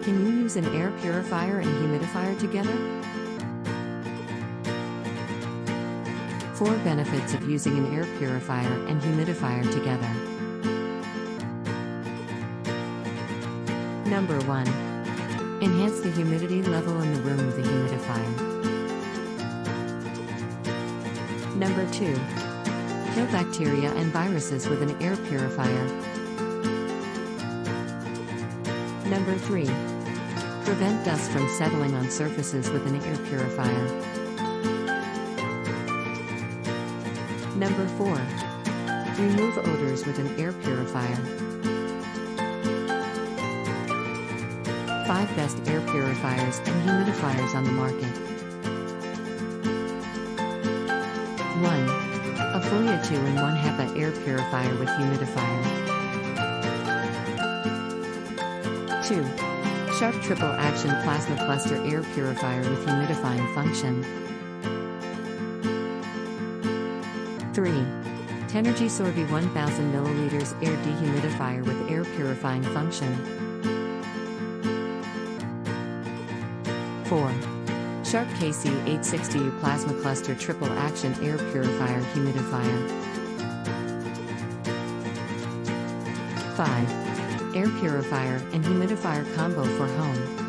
Can you use an air purifier and humidifier together? 4 benefits of using an air purifier and humidifier together. Number 1. Enhance the humidity level in the room with a humidifier. Number 2. Kill bacteria and viruses with an air purifier. Number 3. Prevent dust from settling on surfaces with an air purifier. Number 4. Remove odors with an air purifier. 5 best air purifiers and humidifiers on the market. 1. A Folia 2-in-1 HEPA air purifier with humidifier. 2. Sharp triple action plasma cluster air purifier with humidifying function. 3. Tenergy Sorby 1000 ml air dehumidifier with air purifying function. 4. Sharp KC 860U plasma cluster triple action air purifier humidifier. 5. Air purifier and humidifier combo for home.